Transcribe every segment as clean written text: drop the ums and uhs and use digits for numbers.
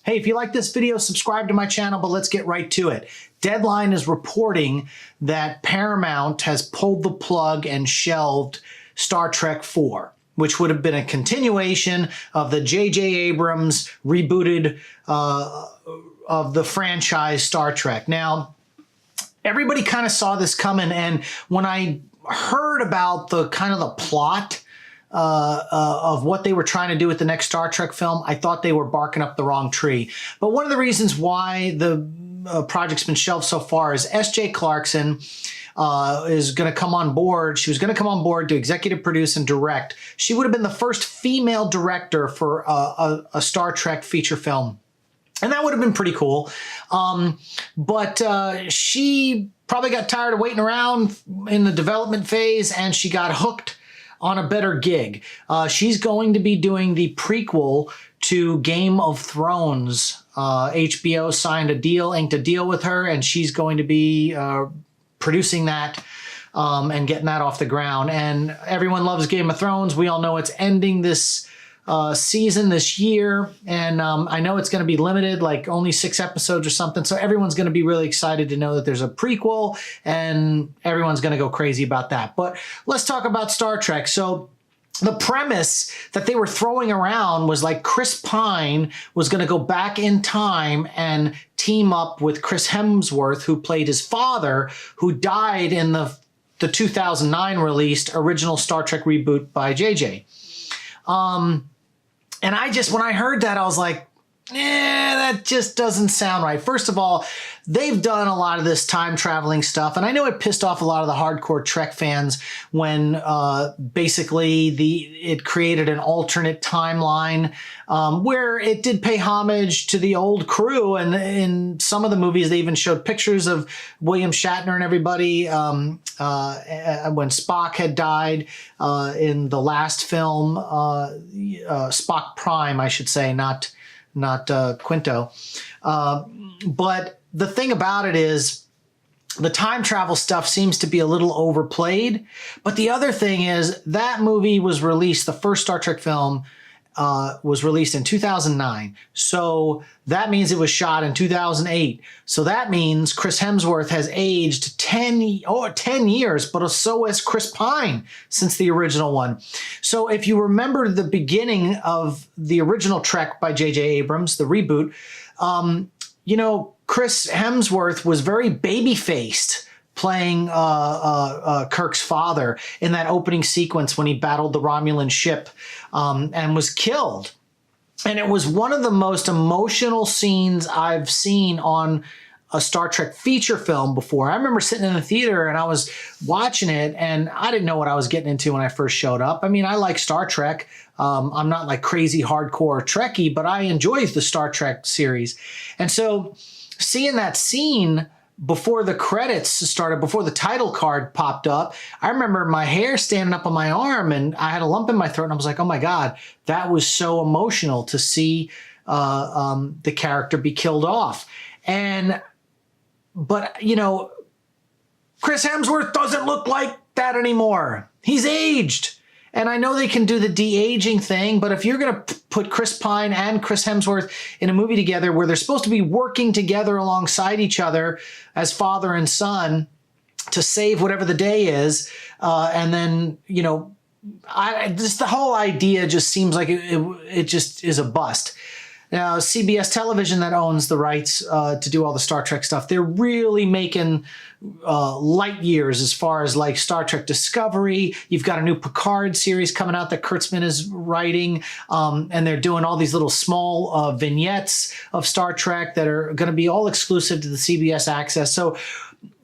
Hey, if you like this video, subscribe to my channel, but let's get right to it. Deadline is reporting that Paramount has pulled the plug and shelved Star Trek IV, which would have been a continuation of the J.J. Abrams rebooted of the franchise Star Trek. Now, everybody kind of saw this coming, and when I heard about the kind of the plot of what they were trying to do with the next Star Trek film, I thought they were barking up the wrong tree. But one of the reasons why the project's been shelved so far is S.J. Clarkson is going to come on board. She was going to come on board to executive produce and direct. She would have been the first female director for a Star Trek feature film. And that would have been pretty cool. But she probably got tired of waiting around in the development phase, and she got hooked on a better gig. She's going to be doing the prequel to Game of Thrones. HBO signed a deal, inked a deal with her, and she's going to be producing that and getting that off the ground. And everyone loves Game of Thrones. We all know it's ending this season this year, and I know it's going to be limited, like only 6 episodes or something, so everyone's going to be really excited to know that there's a prequel, and everyone's going to go crazy about that. But let's talk about Star Trek. So the premise that they were throwing around was like Chris Pine was going to go back in time and team up with Chris Hemsworth, who played his father, who died in the 2009 released original Star Trek reboot by JJ. And when I heard that, I was like, that just doesn't sound right. First of all, they've done a lot of this time traveling stuff, and I know it pissed off a lot of the hardcore Trek fans when basically it created an alternate timeline where it did pay homage to the old crew, and in some of the movies they even showed pictures of William Shatner and everybody when Spock had died in the last film, Spock Prime, I should say, not Quinto. But the thing about it is the time travel stuff seems to be a little overplayed. But the other thing is that movie was released, the first Star Trek film was released in 2009. So that means it was shot in 2008. So that means Chris Hemsworth has aged 10 years, but so has Chris Pine since the original one. So if you remember the beginning of the original Trek by J.J. Abrams, the reboot, Chris Hemsworth was very baby-faced playing Kirk's father in that opening sequence when he battled the Romulan ship and was killed. And it was one of the most emotional scenes I've seen on a Star Trek feature film before. I remember sitting in the theater and I was watching it, and I didn't know what I was getting into when I first showed up. I mean, I like Star Trek. I'm not like crazy hardcore Trekkie, but I enjoy the Star Trek series. And so seeing that scene before the credits started, before the title card popped up, I remember my hair standing up on my arm and I had a lump in my throat, and I was like, oh my God, that was so emotional to see the character be killed off. But Chris Hemsworth doesn't look like that anymore. He's aged. And I know they can do the de-aging thing, but if you're going to put Chris Pine and Chris Hemsworth in a movie together where they're supposed to be working together alongside each other as father and son to save whatever the day is, and then, the whole idea just seems like it just is a bust. Now, CBS Television, that owns the rights to do all the Star Trek stuff, they're really making light years as far as like Star Trek Discovery. You've got a new Picard series coming out that Kurtzman is writing, and they're doing all these little small vignettes of Star Trek that are going to be all exclusive to the CBS Access. So,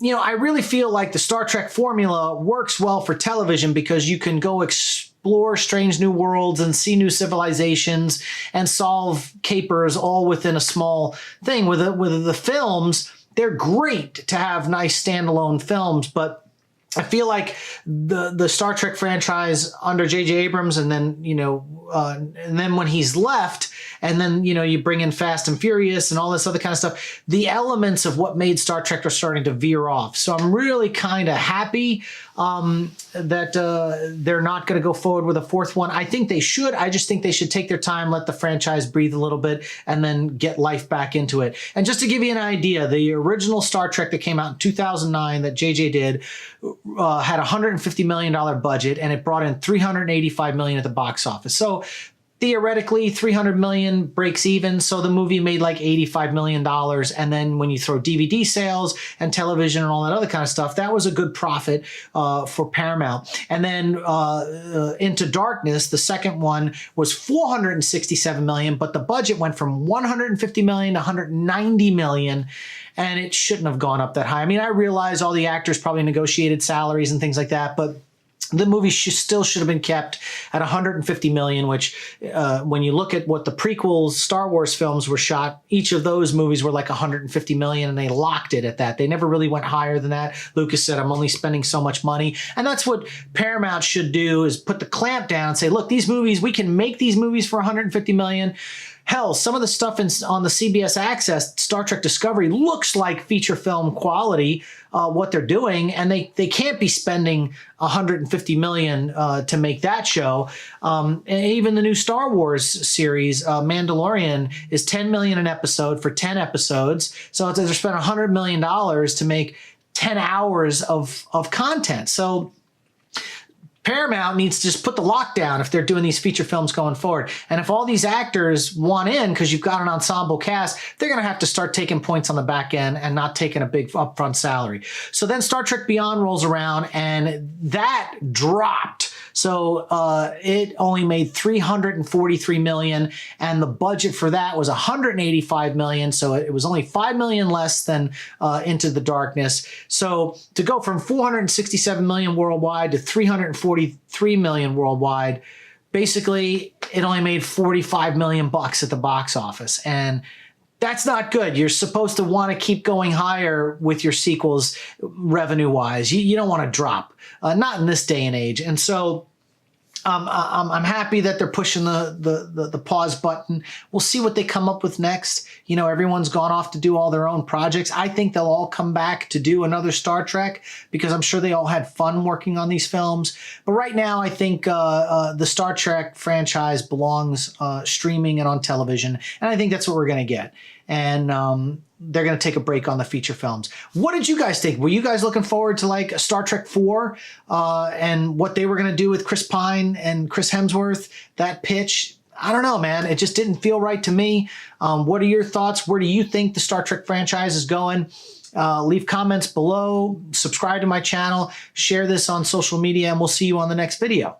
I really feel like the Star Trek formula works well for television because you can go explore strange new worlds and see new civilizations and solve capers all within a small thing. With the films, they're great to have nice standalone films, but I feel like the Star Trek franchise under J.J. Abrams, and then and then when he's left, and then you bring in Fast and Furious and all this other kind of stuff, the elements of what made Star Trek are starting to veer off. So I'm really kind of happy that they're not going to go forward with a fourth one. I think they should. I just think they should take their time, let the franchise breathe a little bit, and then get life back into it. And just to give you an idea, the original Star Trek that came out in 2009 that JJ did had a $150 million budget, and it brought in $385 million at the box office. So theoretically, 300 million breaks even. So the movie made like $85 million. And then when you throw DVD sales and television and all that other kind of stuff, that was a good profit for Paramount. And then Into Darkness, the second one, was 467 million, but the budget went from 150 million to 190 million. And it shouldn't have gone up that high. I mean, I realize all the actors probably negotiated salaries and things like that, but the movie still should have been kept at 150 million, which when you look at what the prequels Star Wars films were shot, each of those movies were like 150 million, and they locked it at that. They never really went higher than that. Lucas said, I'm only spending so much money. And that's what Paramount should do, is put the clamp down and say, look, these movies, we can make these movies for 150 million. Hell, some of the stuff on the CBS Access, Star Trek Discovery, looks like feature film quality, what they're doing, and they can't be spending 150 million to make that show. And even the new Star Wars series, Mandalorian, is 10 million an episode for 10 episodes. So they're spending $100 million to make 10 hours of content. So Paramount needs to just put the lockdown if they're doing these feature films going forward. And if all these actors want in because you've got an ensemble cast, they're going to have to start taking points on the back end and not taking a big upfront salary. So then Star Trek Beyond rolls around, and that dropped. So it only made 343 million, and the budget for that was 185 million. So it was only 5 million less than Into the Darkness. So to go from 467 million worldwide to 343 million worldwide, basically it only made 45 million bucks at the box office. And that's not good. You're supposed to want to keep going higher with your sequels revenue-wise. You don't want to drop, not in this day and age. And so I'm happy that they're pushing the pause button. We'll see what they come up with next. You know, everyone's gone off to do all their own projects. I think they'll all come back to do another Star Trek because I'm sure they all had fun working on these films. But right now, I think the Star Trek franchise belongs streaming and on television. And I think that's what we're going to get. And they're going to take a break on the feature films. What did you guys think? Were you guys looking forward to like Star Trek 4 and what they were going to do with Chris Pine and Chris Hemsworth, that pitch? I don't know, man. It just didn't feel right to me. What are your thoughts? Where do you think the Star Trek franchise is going? Leave comments below, subscribe to my channel, share this on social media, and we'll see you on the next video.